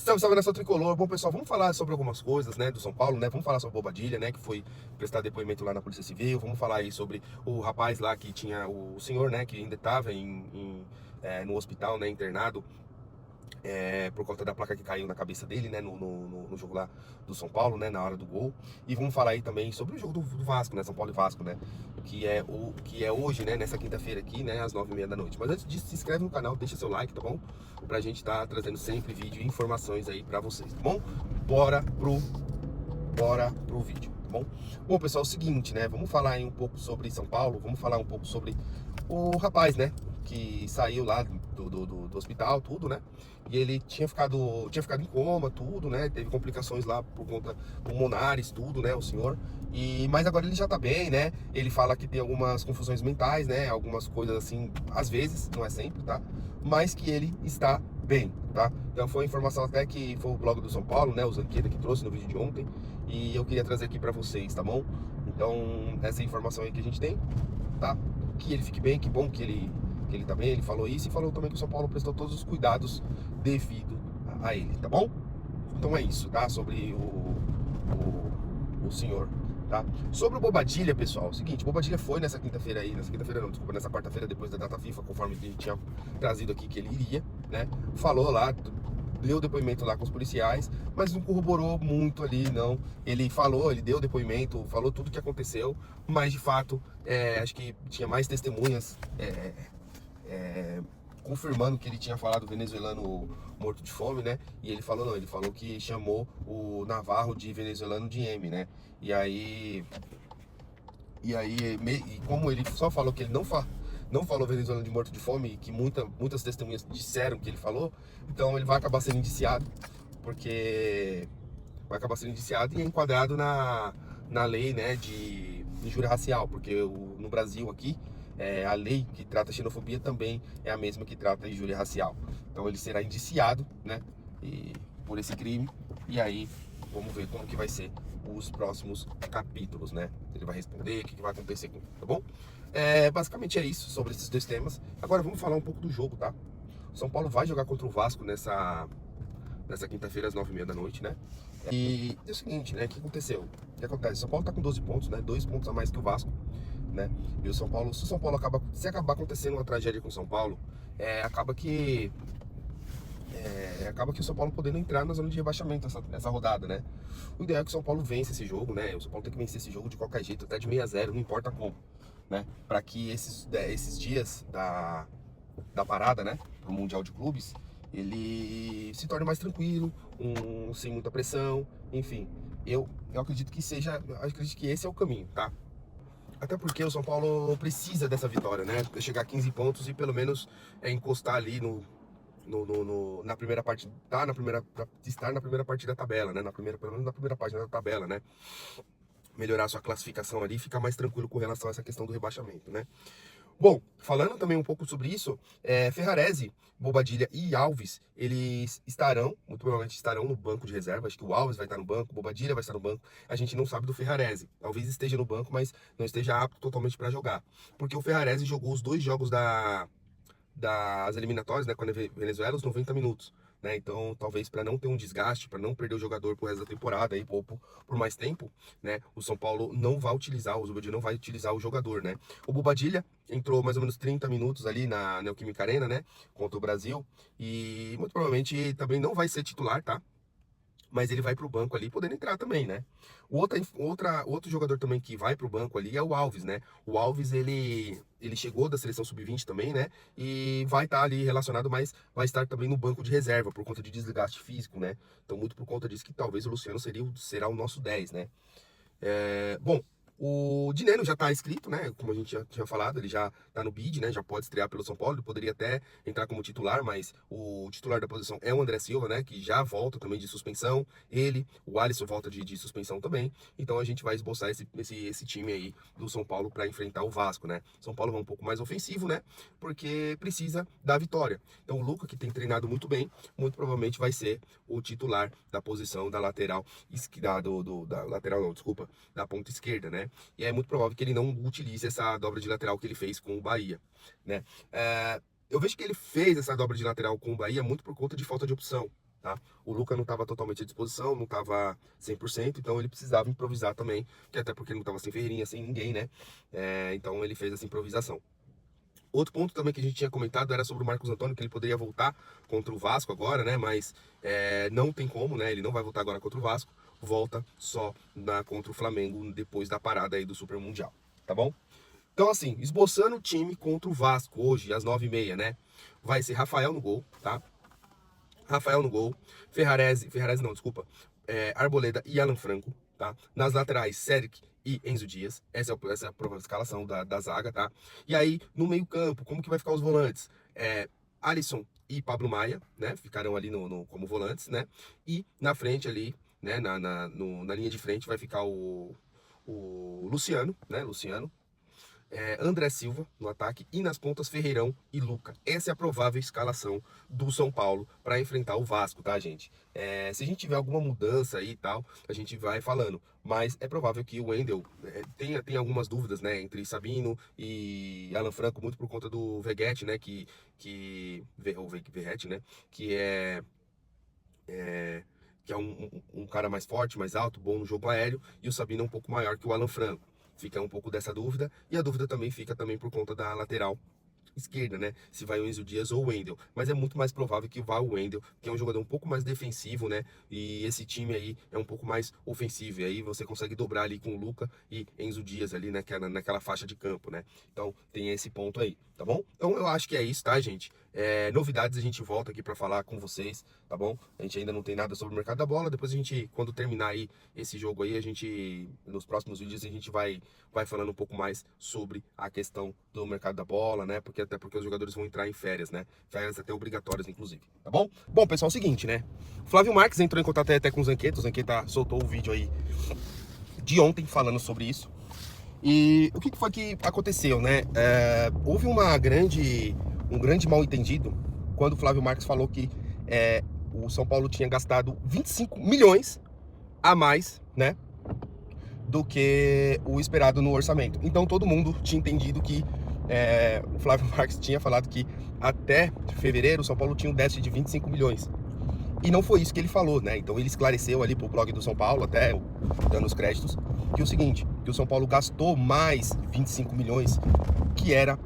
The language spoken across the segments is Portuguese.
Salve, salve, nação tricolor. Bom, pessoal, vamos falar sobre algumas coisas, né, do São Paulo, né? Vamos falar sobre o Bobadilha, né, que foi prestar depoimento lá na Polícia Civil. Vamos falar aí sobre o rapaz lá que tinha, o senhor, né, que ainda estava no hospital, né, internado, por conta da placa que caiu na cabeça dele, né, no jogo lá do São Paulo, né, na hora do gol. E vamos falar aí também sobre o jogo do Vasco, né, São Paulo e Vasco, né, que é hoje, né, nessa quinta-feira aqui, né, às 9h30 da noite. Mas antes disso, se inscreve no canal, deixa seu like, tá bom? Pra gente tá trazendo sempre vídeo e informações aí pra vocês, tá bom? Bora pro vídeo, tá bom? Bom, pessoal, é o seguinte, né, vamos falar aí um pouco sobre São Paulo, vamos falar um pouco sobre o rapaz, né, que saiu lá do hospital, tudo, né? E ele tinha ficado em coma, tudo, né? Teve complicações lá por conta pulmonares, tudo, né? O senhor. Mas agora ele já tá bem, né? Ele fala que tem algumas confusões mentais, né? Algumas coisas assim, às vezes, não é sempre, tá? Mas que ele está bem, tá? Então foi uma informação até que foi o blog do São Paulo, né? O Zanqueda que trouxe no vídeo de ontem. E eu queria trazer aqui pra vocês, tá bom? Então, essa é a informação aí que a gente tem, tá? Que ele fique bem, que bom que ele tá bem, ele falou isso e falou também que o São Paulo prestou todos os cuidados devido a ele, tá bom? Então é isso, tá? Sobre o senhor, tá? Sobre o Bobadilha, pessoal, é o seguinte, o Bobadilha foi nessa quinta-feira aí, nessa quinta-feira não, desculpa, nessa quarta-feira depois da data FIFA, conforme ele tinha trazido aqui que ele iria, né? Falou lá, deu depoimento lá com os policiais, mas não corroborou muito ali, não. Ele falou, ele deu depoimento, falou tudo o que aconteceu, mas de fato, acho que tinha mais testemunhas confirmando que ele tinha falado venezuelano morto de fome, né? E ele falou não, ele falou que chamou o Navarro de venezuelano de M, né? E como ele só falou que ele não falou venezuelano de morto de fome, e que muitas testemunhas disseram que ele falou, então ele vai acabar sendo indiciado, porque vai acabar sendo indiciado e é enquadrado na lei, né, de injúria racial, porque no Brasil aqui, a lei que trata a xenofobia também é a mesma que trata a injúria racial. Então ele será indiciado, né, por esse crime, e aí vamos ver como que vai ser os próximos capítulos, né? Ele vai responder, o que vai acontecer com ele, tá bom? Basicamente é isso sobre esses dois temas. Agora vamos falar um pouco do jogo, tá? O São Paulo vai jogar contra o Vasco nessa quinta-feira às 9h30 da noite, né? E é o seguinte, né? O que aconteceu? O que acontece? O São Paulo tá com 12 pontos, né? 2 pontos a mais que o Vasco, né? E o São Paulo, se o São Paulo acabar acontecendo uma tragédia com o São Paulo, acaba que o São Paulo podendo entrar na zona de rebaixamento essa rodada, né? O ideal é que o São Paulo vença esse jogo, né? O São Paulo tem que vencer esse jogo de qualquer jeito, até de 6-0, não importa como, né? Para que esses dias da parada, né, pro Mundial de Clubes, ele se torne mais tranquilo, sem muita pressão, enfim. Eu acredito que esse é o caminho, tá? Até porque o São Paulo precisa dessa vitória, né? Pra chegar a 15 pontos e pelo menos encostar ali na primeira parte, estar na primeira parte da tabela, né? Pelo menos na primeira página da tabela, né? Melhorar sua classificação ali e ficar mais tranquilo com relação a essa questão do rebaixamento, né? Bom, falando também um pouco sobre isso, Ferrarese, Bobadilha e Alves, eles muito provavelmente estarão no banco de reserva. Acho que o Alves vai estar no banco, o Bobadilha vai estar no banco. A gente não sabe do Ferrarese. Talvez esteja no banco, mas não esteja apto totalmente para jogar. Porque o Ferrarese jogou os 2 jogos das eliminatórias, né, com a Venezuela, os 90 minutos. Né? Então, talvez para não ter um desgaste, para não perder o jogador pro resto da temporada aí, por mais tempo, né? O São Paulo não vai utilizar, o Bobadilha não vai utilizar o jogador, né? O Bobadilha entrou mais ou menos 30 minutos ali na Neoquímica Arena, né? Contra o Brasil. E muito provavelmente também não vai ser titular, tá? Mas ele vai para o banco ali, podendo entrar também, né? Outro jogador também que vai para o banco ali é o Alves, né? O Alves, ele chegou da seleção sub-20 também, né? E vai estar ali relacionado, mas vai estar também no banco de reserva, por conta de desgaste físico, né? Então, muito por conta disso que talvez o Luciano será o nosso 10, né? Bom, o Dineno já está inscrito, né? Como a gente já tinha falado, ele já está no bid, né? Já pode estrear pelo São Paulo, ele poderia até entrar como titular, mas o titular da posição é o André Silva, né? Que já volta também de suspensão. O Alisson volta de suspensão também. Então a gente vai esboçar esse time aí do São Paulo para enfrentar o Vasco, né? São Paulo vai um pouco mais ofensivo, né? Porque precisa da vitória. Então o Luca, que tem treinado muito bem, muito provavelmente vai ser o titular da posição da lateral da lateral não, desculpa, da ponta esquerda, né? E é muito provável que ele não utilize essa dobra de lateral que ele fez com o Bahia, né? Eu vejo que ele fez essa dobra de lateral com o Bahia muito por conta de falta de opção, tá? O Luca não estava totalmente à disposição, não estava 100%, então ele precisava improvisar também, que até porque ele não estava sem Ferreirinha, sem ninguém, né? Então ele fez essa improvisação. Outro ponto também que a gente tinha comentado era sobre o Marcos Antônio, que ele poderia voltar contra o Vasco agora, né? Mas não tem como, né? Ele não vai voltar agora contra o Vasco, volta só contra o Flamengo depois da parada aí do Super Mundial, tá bom? Então, assim, esboçando o time contra o Vasco hoje, às 9h30, né? Vai ser Rafael no gol, tá? Rafael no gol, Ferrarese não, desculpa, Arboleda e Alan Franco, tá? Nas laterais, Cedric e Enzo Dias, essa é a provável escalação da zaga, tá? E aí, no meio campo, como que vai ficar os volantes? Alisson e Pablo Maia, né? Ficarão ali como volantes, né? E na frente ali, né? Na linha de frente vai ficar o Luciano, né? André Silva no ataque e nas pontas Ferreirão e Luca. Essa é a provável escalação do São Paulo para enfrentar o Vasco, tá, gente? Se a gente tiver alguma mudança aí e tal, a gente vai falando. Mas é provável que o Wendel tenha algumas dúvidas, né, entre Sabino e Alan Franco, muito por conta do Veguete, né, o Verrete, né, que é um cara mais forte, mais alto, bom no jogo aéreo, e o Sabino é um pouco maior que o Alan Franco. Fica um pouco dessa dúvida, e a dúvida também fica por conta da lateral esquerda, né? Se vai o Enzo Dias ou o Wendel. Mas é muito mais provável que vá o Wendel, que é um jogador um pouco mais defensivo, né? E esse time aí é um pouco mais ofensivo. E aí você consegue dobrar ali com o Luca e Enzo Dias ali naquela faixa de campo, né? Então tem esse ponto aí, tá bom? Então eu acho que é isso, tá, gente? Novidades a gente volta aqui para falar com vocês, tá bom? A gente ainda não tem nada sobre o mercado da bola. Depois a gente, quando terminar aí esse jogo aí, nos próximos vídeos, a gente vai falando um pouco mais sobre a questão do mercado da bola, né? Até porque os jogadores vão entrar em férias, né? Férias até obrigatórias, inclusive, tá bom? Bom, pessoal, é o seguinte, né? O Flávio Marques entrou em contato até com o Zanqueta soltou o vídeo aí de ontem falando sobre isso. E o que foi que aconteceu, né? Houve um grande mal entendido quando o Flávio Marques falou que o São Paulo tinha gastado 25 milhões a mais, né, do que o esperado no orçamento. Então todo mundo tinha entendido que o Flávio Marques tinha falado que até fevereiro o São Paulo tinha um déficit de 25 milhões. E não foi isso que ele falou, né? Então ele esclareceu ali pro blog do São Paulo, até dando os créditos, que é o seguinte, que o São Paulo gastou mais 25 milhões, que era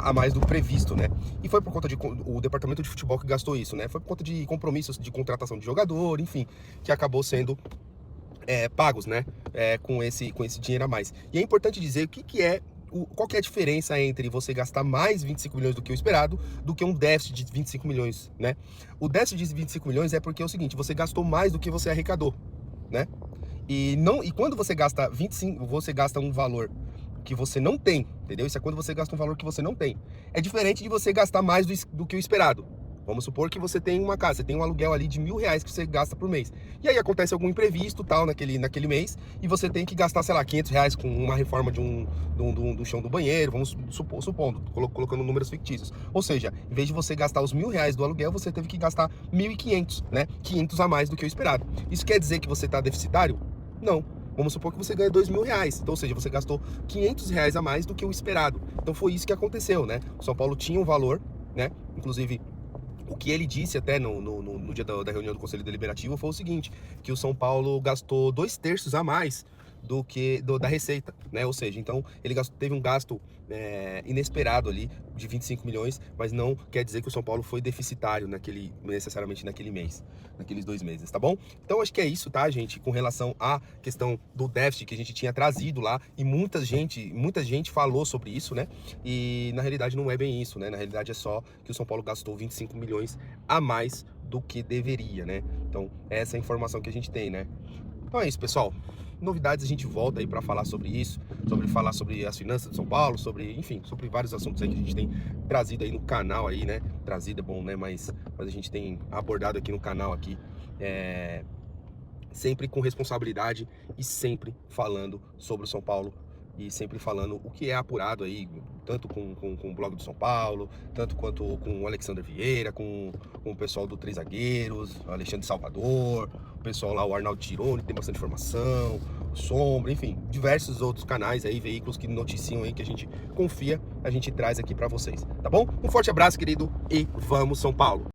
a mais do previsto, né? E foi por conta o departamento de futebol que gastou isso, né? Foi por conta de compromissos de contratação de jogador, enfim, que acabou sendo pagos, né? Com esse dinheiro a mais. E é importante dizer qual que é a diferença entre você gastar mais 25 milhões do que o esperado, do que um déficit de 25 milhões, né? O déficit de 25 milhões é porque é o seguinte, você gastou mais do que você arrecadou, né? E quando você gasta 25, você gasta um valor que você não tem, entendeu? Isso é quando você gasta um valor que você não tem. É diferente de você gastar mais do que o esperado. Vamos supor que você tem uma casa, você tem um aluguel ali de R$1.000 que você gasta por mês. E aí acontece algum imprevisto tal naquele mês e você tem que gastar, sei lá, R$500 com uma reforma do chão do banheiro, vamos supondo, colocando números fictícios. Ou seja, em vez de você gastar os R$1.000 do aluguel, você teve que gastar 1.500, né? 500 a mais do que o esperado. Isso quer dizer que você está deficitário? Não. Vamos supor que você ganha R$2.000, então, ou seja, você gastou R$500 a mais do que o esperado. Então foi isso que aconteceu, né? O São Paulo tinha um valor, né? Inclusive, o que ele disse até no dia da reunião do Conselho Deliberativo foi o seguinte, que o São Paulo gastou 2/3 a mais do que da receita, né? Ou seja, então ele teve um gasto inesperado ali de 25 milhões, mas não quer dizer que o São Paulo foi deficitário necessariamente naquele mês, naqueles 2 meses, tá bom? Então acho que é isso, tá, gente? Com relação à questão do déficit que a gente tinha trazido lá, e muita gente falou sobre isso, né? E na realidade não é bem isso, né? Na realidade é só que o São Paulo gastou 25 milhões a mais do que deveria, né? Então essa é a informação que a gente tem, né? Então é isso, pessoal. Novidades a gente volta aí para falar sobre isso, falar sobre as finanças de São Paulo, enfim, sobre vários assuntos aí que a gente tem trazido aí no canal aí, né? Trazido é bom, né? Mas a gente tem abordado aqui no canal aqui, sempre com responsabilidade e sempre falando sobre o São Paulo e sempre falando o que é apurado aí, tanto com o blog do São Paulo, tanto quanto com o Alexandre Vieira, com o pessoal do Três Zagueiros, o Alexandre Salvador, o pessoal lá, o Arnaldo Tironi, tem bastante informação, o Sombra, enfim, diversos outros canais aí, veículos que noticiam aí, que a gente confia, a gente traz aqui pra vocês, tá bom? Um forte abraço, querido, e vamos São Paulo!